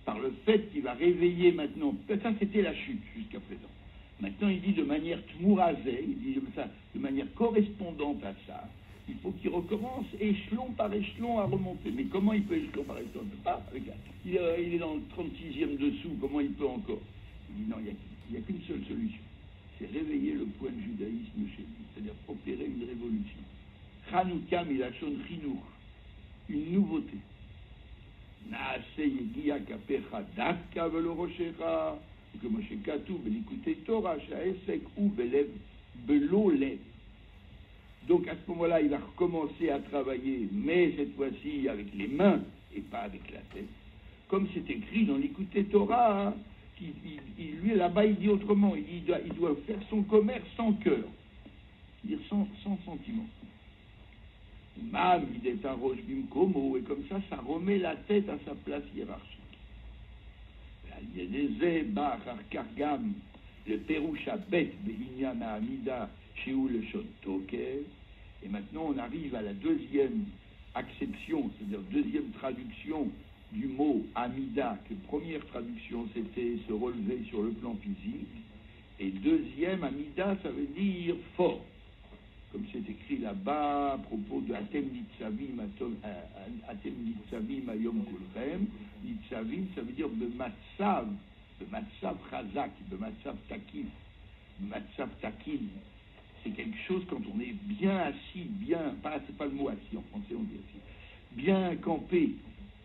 Par le fait qu'il va réveiller maintenant, ça c'était la chute jusqu'à présent. Maintenant il dit de manière tmourazée, il dit ça, de manière correspondante à ça, il faut qu'il recommence échelon par échelon à remonter. Mais comment il peut échelon par échelon? Il ne peut pas. Il est dans le 36e dessous, comment il peut encore? Il dit non, il n'y a qu'une seule solution. C'est réveiller le point de judaïsme chez lui, c'est-à-dire opérer une révolution. Chanukah milachon chinuch, une nouveauté. Naase yegia kapecha dafka velo rochecha, que Moshe Katou belikutei Torah sha'esek ou belev belo lev. Donc à ce moment-là, il va recommencer à travailler, mais cette fois-ci avec les mains et pas avec la tête, comme c'est écrit dans l'Écoutez Torah. Hein, lui là-bas il dit autrement, il doit faire son commerce sans cœur, c'est-à-dire sans sentiment. Et comme ça remet la tête à sa place hiérarchique. Le Perusha Bet Behinyan Hamida Shehu le Shon Toker. Et maintenant on arrive à la deuxième acception, c'est-à-dire deuxième traduction du mot Amida, que première traduction c'était se relever sur le plan physique, et deuxième Amida ça veut dire fort, comme c'est écrit là-bas à propos de Atem Nitzavim Ayom Kulchem. Nitzavim ça veut dire Bematsav Chazak, Bematsav Takif, Bematsav Takin. C'est quelque chose quand on est bien assis, c'est pas le mot assis en français, on dit assis, bien campé,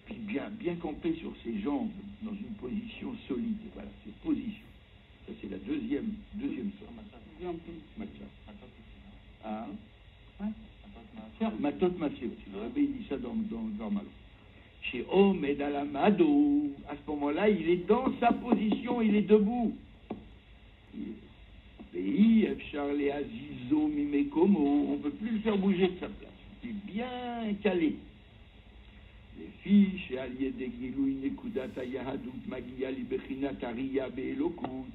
puis bien campé sur ses jambes, dans une position solide. Voilà, c'est position. Ça c'est la deuxième sorte. Ah, Matot Massé aussi. Le Rabbi dit ça dans Malo. Chez Omed Alamado, à ce moment-là, il est dans sa position, il est debout. Pays, Charles Azizo, Mimekomo, on ne peut plus le faire bouger de sa place. Il est bien calé. Les filles, chez Alié de Gilou, Nekudata Yahadut, Magia, Libechinat, Ariya, Be'elokut.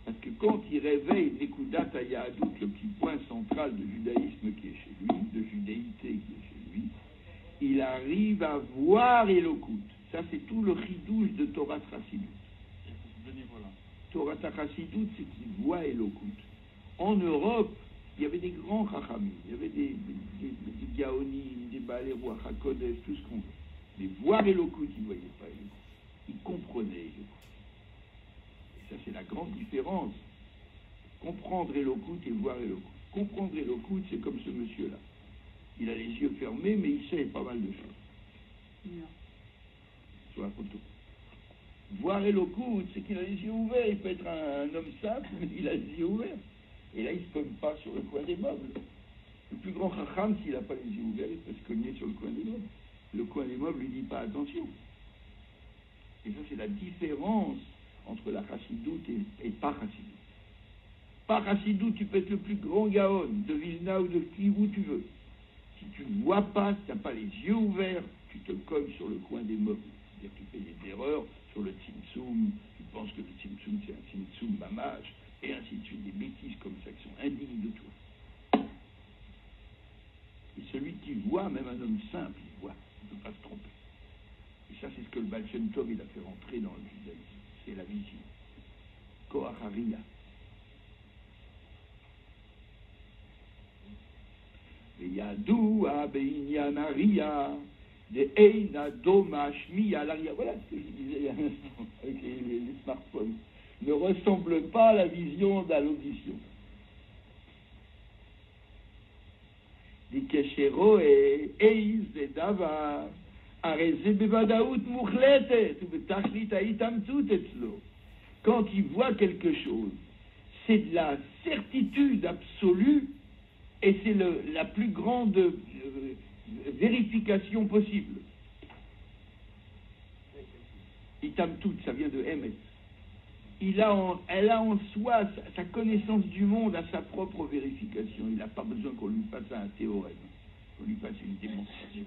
Parce que quand il réveille Nekudata Yahadut, le petit point central de judaïsme qui est chez lui, de judéité qui est chez lui, il arrive à voir Elokut. Ça, c'est tout le chidouche de Torah Chassidut. Torah Chassidut, c'est qu'il voit Elokut. En Europe, il y avait des grands chachamim, il y avait des gaonim, des Baalei Ruach HaKodesh, tout ce qu'on veut. Mais voir Elokut, il ne voyait pas Elokut. Il comprenait Elokut. Et ça, c'est la grande différence. Comprendre Elokut et voir Elokut. Comprendre Elokut, c'est comme ce monsieur-là. Il a les yeux fermés, mais il sait pas mal de choses. Non. Sur la photo. Voir Elokut, c'est qu'il a les yeux ouverts. Il peut être un homme simple, mais il a les yeux ouverts. Et là, il ne se cogne pas sur le coin des meubles. Le plus grand chacham, s'il n'a pas les yeux ouverts, il peut se cogner sur le coin des meubles. Le coin des meubles lui dit pas attention. Et ça, c'est la différence entre la chassidoute et pas chassidoute. Pas chassidoute, tu peux être le plus grand gaon de Vilna ou de qui, où tu veux. Si tu ne vois pas, si tu n'as pas les yeux ouverts, tu te cognes sur le coin des meubles. C'est-à-dire que tu fais des erreurs sur le tzimtzum, tu penses que le tzimtzum c'est un tzimtzum mamash, et ainsi de suite, des bêtises comme ça qui sont indignes de toi. Et celui qui voit, même un homme simple, il voit, il ne peut pas se tromper. Et ça, c'est ce que le Baal Shem Tov, il a fait rentrer dans le judaïsme. C'est la vision. Koach Hariya. Ve'yadua be'inyan Hariya, de Eina Doma Shmiya l'Hariya. Voilà ce que je disais il y a un instant avec les smartphones. Ne ressemble pas à la vision à l'audition. Dikeshero et Eiz et Davar. Quand il voit quelque chose, c'est de la certitude absolue et c'est la plus grande vérification possible. Itamtout, ça vient de Emet. Elle a en soi sa connaissance du monde à sa propre vérification. Il n'a pas besoin qu'on lui fasse un théorème, qu'on lui fasse une démonstration.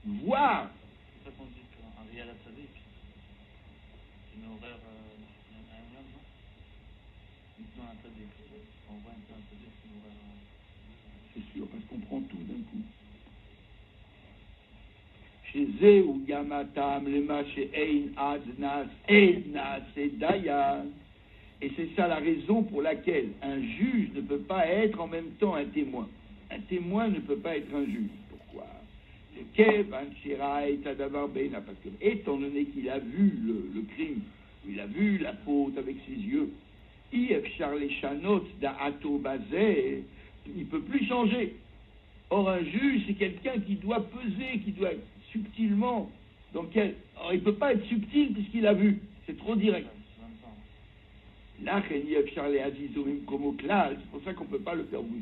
Voir. C'est ça qu'on dit qu'un réel à Tzadik, c'est une horaire un homme, non? Maintenant un Tzadik, on voit un Tzadik, c'est une horaire. C'est sûr, parce qu'on prend tout d'un coup. Chez ou Gamatam, Lema, chez Ein, Adnas, Einas et Dayan. Et c'est ça la raison pour laquelle un juge ne peut pas être en même temps un témoin. Un témoin ne peut pas être un juge. Pourquoi? Parce que, étant donné qu'il a vu le crime, il a vu la faute avec ses yeux, il ne peut plus changer. Or, un juge, c'est quelqu'un qui doit peser, qui doit être subtilement. Alors, il ne peut pas être subtil puisqu'il a vu. C'est trop direct. Là, c'est pour ça qu'on ne peut pas le faire bouger.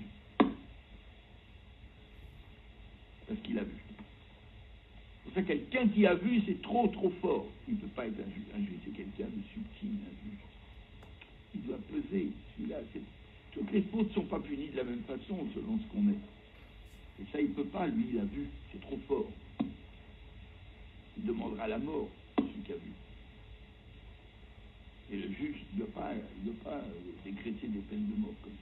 Parce qu'il a vu. C'est pour ça que quelqu'un qui a vu, c'est trop fort. Il ne peut pas être un juge. Un juge, c'est quelqu'un de subtil, un juge. Il doit peser. Celui-là, toutes les fautes ne sont pas punies de la même façon selon ce qu'on est. Et ça, il ne peut pas, lui, il a vu. C'est trop fort. Il demandera la mort, celui qui a vu. Et le juge ne doit pas décréter des peines de mort comme ça.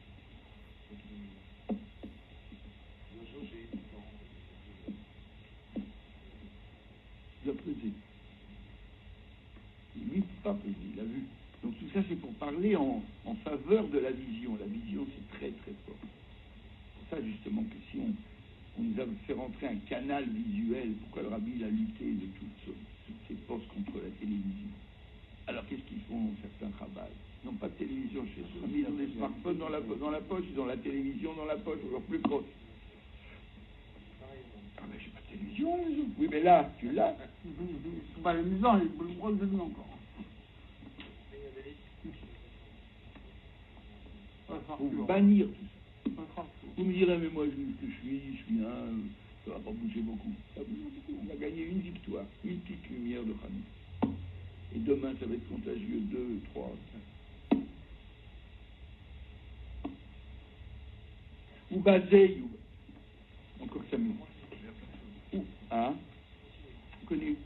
Il doit peser. Lui, il ne peut pas peser, il a vu. Donc tout ça, c'est pour parler en faveur de la vision. La vision, c'est très fort. C'est pour ça, justement, que si on nous a fait rentrer un canal visuel, pourquoi le rabbi a lutté de toutes ses forces contre la télévision. Alors qu'est-ce qu'ils font, certains rabbins? Ils n'ont pas de télévision chez eux. Ils ont des smartphones dans la poche, ils ont la télévision dans la poche, encore plus proche. Ah mais j'ai pas de télévision, les autres. Oui mais là, tu l'as. C'est pas amusant, il faut le prendre de nous encore. Pour bannir tout ça. Vous me direz, mais moi je suis un, ça va pas bouger beaucoup. Ça bouge beaucoup. On a gagné une victoire, une petite lumière de Hanouka. Et demain, ça va être contagieux, 2, 3, 5. Ou basé, encore 5 minutes. Hein? Continue.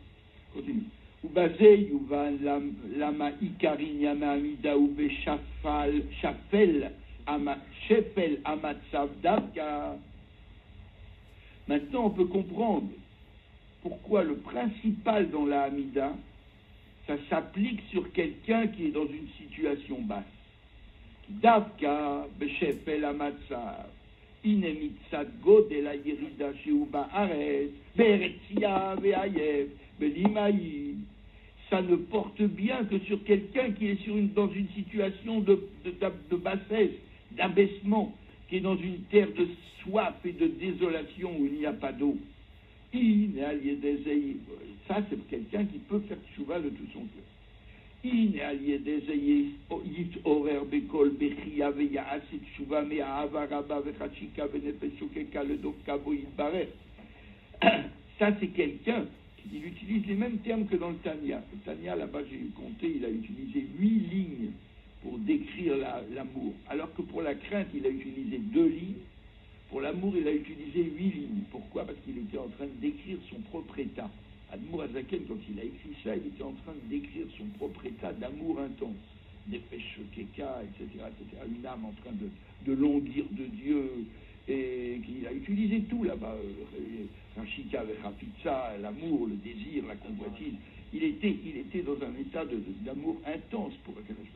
Ou basé, Yuvan, lama ikarin yama amida ou beshafel, shefel amatsav davka. Maintenant, on peut comprendre pourquoi le principal dans la Hamida, ça s'applique sur quelqu'un qui est dans une situation basse. Davka, beshefel amatsav, inemitzat god el ayirida sheu ba'aretz, be'eretzia ve'ayev, be'limaï. Ça ne porte bien que sur quelqu'un qui est dans une situation de bassesse, d'abaissement, qui est dans une terre de soif et de désolation où il n'y a pas d'eau. Ça, c'est quelqu'un qui peut faire tchouva de tout son cœur. Ça, c'est quelqu'un qui utilise les mêmes termes que dans le Tanya. Le Tanya, là-bas, j'ai compté, il a utilisé 8 lignes pour décrire l'amour, alors que pour la crainte, il a utilisé 2 lignes. Pour l'amour, il a utilisé 8 lignes. Pourquoi? Parce qu'il était en train de décrire son propre état. Admour Azaken, quand il a écrit ça, il était en train de décrire son propre état d'amour intense. Nefesh Keka, etc., etc. Une âme en train de longuir de Dieu. Et qu'il a utilisé tout là-bas. Rachika, Vechapitza, l'amour, le désir, la convoitise. Il était dans un état d'amour intense pour la Kadosh.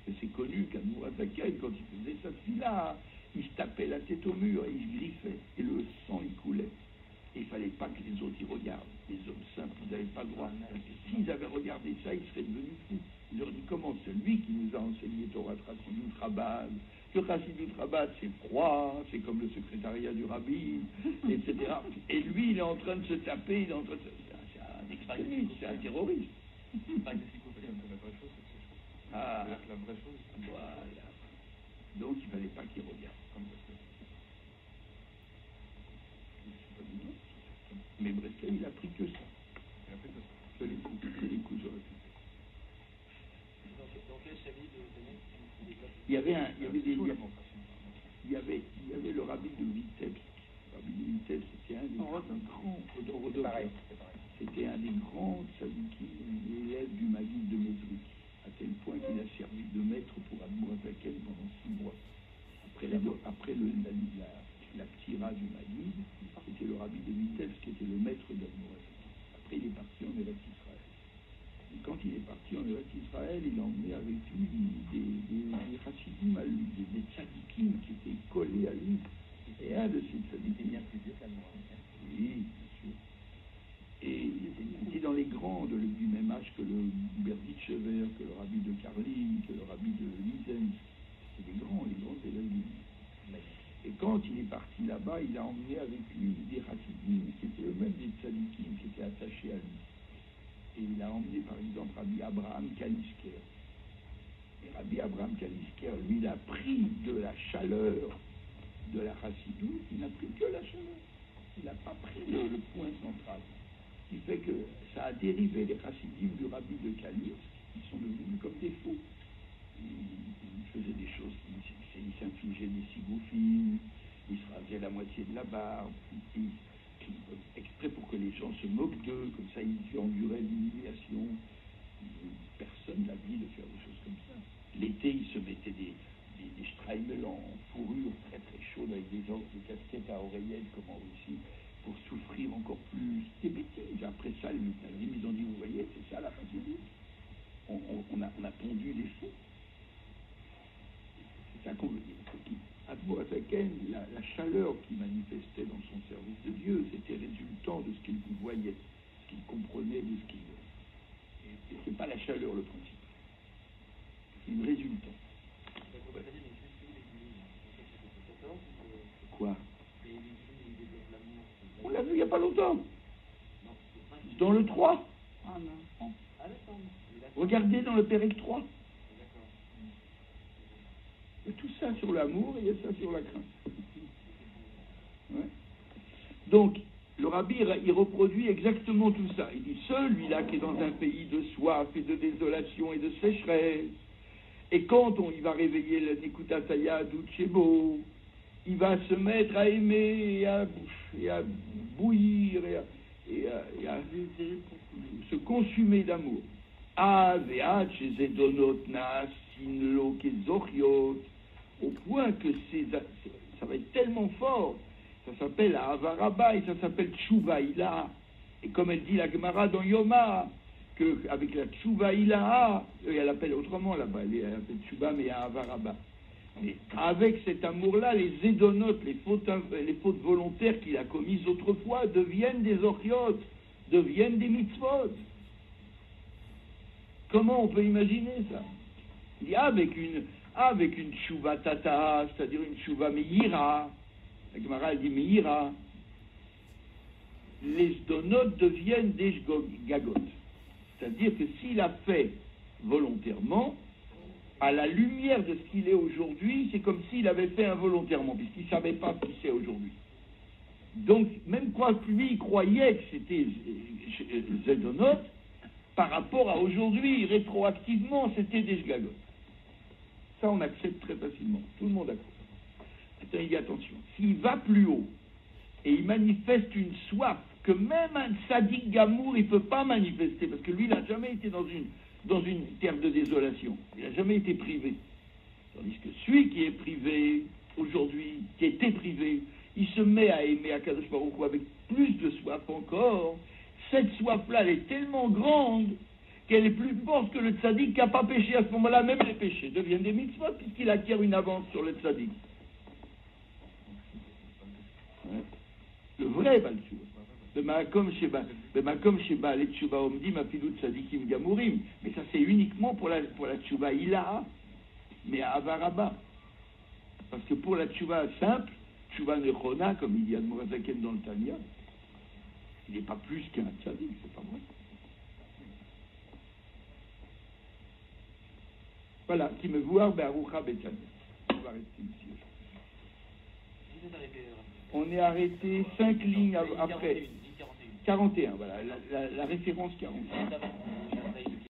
Et c'est connu qu'Admour Azaken, quand il faisait sa fila, il se tapait la tête au mur et il se griffait. Et le sang, il coulait. Et il ne fallait pas que les autres y regardent. Les hommes simples, ils n'avaient pas le droit. Parce que s'ils avaient regardé ça, ils seraient devenus fous. Ils leur dit comment celui qui nous a enseigné Torah Chassidut Rabbad, que Chassidut Rabbad c'est froid, c'est comme le secrétariat du rabbi, etc. Et lui, il est en train de se taper, il est en train de c'est un extrémiste, c'est un terroriste. Pas que c'est coupé, la vraie chose, c'est la vraie chose. Voilà. Donc il ne fallait pas qu'il regarde. Comme ça. Mais Breslau, il a pris que ça. Que les coups j'aurais pu. Il y avait le rabbi de Vitebsk. Le rabbi de Vitebsk, c'était un des grands c'était un des grands tzadikim, élèves du Maguid de Mezrich, à tel point qu'il a servi de maître pour Admour Azaken pendant 6 mois. Après la ptira du Maguid, c'était le rabbi de Vitebsk qui était le maître d'Admour Azaken. il est parti en Eretz Israël, il a emmené avec lui des chassidim à lui, des tzadikim qui étaient collés à lui. Et un de ces tzadikim. Bien plus vieux qu'Almoravid. Oui, bien sûr. Et il était dans les grands du même âge que le Berditchever, que le rabbi de Karlin, que le rabbi de Lizen. C'est les grands élèves du monde. Et quand il est parti là-bas, il a emmené avec lui des chassidim qui étaient eux-mêmes des tzadikim qui étaient attachés à lui. Et il a emmené par exemple Rabbi Abraham Kalisker. Et Rabbi Abraham Kalisker, lui, il a pris de la chaleur de la chassidoute, il n'a pris que la chaleur. Il n'a pas pris le point central. Ce qui fait que ça a dérivé les chassidim du rabbi de Kalisk, qui sont devenus comme des fous. Il faisait des choses, il s'infligeait des sigoufines, il se rasait la moitié de la barbe, exprès pour que les gens se moquent d'eux, comme ça ils enduraient l'humiliation. Personne n'a dit de faire des choses comme ça. L'été, ils se mettaient des streimels en fourrure très très chaude avec des casquettes à oreillettes comme en Russie pour souffrir encore plus. Des bêtises. Après ça, les Mutnalim, ils ont dit, vous voyez, c'est ça la facilité. On a pondu des fous. C'est ça qu'on veut dire. La chaleur qu'il manifestait dans son service de Dieu, c'était résultant de ce qu'il voyait, ce qu'il comprenait, de ce qu'il... Et c'est pas la chaleur le principe. C'est une résultant. Quoi? On l'a vu il n'y a pas longtemps. Dans le 3. Ah non. Regardez dans le Pérec 3. Il y a tout ça sur l'amour et il y a ça sur la crainte. Ouais. Donc, le rabbi, il reproduit exactement tout ça. Il dit, celui-là qui est dans un pays de soif et de désolation et de sécheresse, et quand il va réveiller le Nekutataya d'Utchebo, il va se mettre à aimer et à bouillir et à se consumer d'amour. Au point que ça va être tellement fort, ça s'appelle Avaraba et ça s'appelle Tshuva Ilaha. Et comme elle dit la Gemara dans Yoma, qu'avec la Tshuva Ilaha, elle appelle autrement là-bas, elle appelle Tshuva mais Avaraba. Mais avec cet amour-là, les zédonotes, les fautes volontaires qu'il a commises autrefois deviennent des orchiotes, deviennent des mitzvot. Comment on peut imaginer ça? Il dit avec une tshuva tata, c'est-à-dire une tshuva meira, la Gemara elle dit meira, les zdonotes deviennent des gagot. C'est-à-dire que s'il a fait volontairement, à la lumière de ce qu'il est aujourd'hui, c'est comme s'il avait fait involontairement, puisqu'il ne savait pas ce qu'il sait aujourd'hui. Donc, même quoi que lui, il croyait que c'était zdonotes, par rapport à aujourd'hui, rétroactivement, c'était des shgagot. Ça, on accepte très facilement. Tout le monde accepte. Maintenant, il dit attention. S'il va plus haut et il manifeste une soif que même un tzaddik gamour, il ne peut pas manifester, parce que lui, il n'a jamais été dans une terre de désolation. Il n'a jamais été privé. Tandis que celui qui est privé, aujourd'hui, qui était privé, il se met à aimer Akadosh Baruch Hu avec plus de soif encore. Cette soif-là, elle est tellement grande qu'elle est plus forte que le tzaddik qui n'a pas péché à ce moment-là. Même les péchés deviennent des mitzvot puisqu'il acquiert une avance sur le tzaddik. Ouais. Le vrai Baal Tshuva. Bemakom Sheba, les Tshuva Omdim, Afilut Tzadikim Gamurim. Mais ça, c'est uniquement pour la Tshuva Ilaha, mais à Avaraba. Parce que pour la Tshuva simple, Tshuva Nechona, comme il dit Admorazaken dans le Tanya, il n'est pas plus qu'un tzaddik, c'est pas vrai. Voilà, qui me voit, Be'arucha Betania. On va arrêter ici. On est arrêté 5 lignes après. 41, voilà, la référence 41.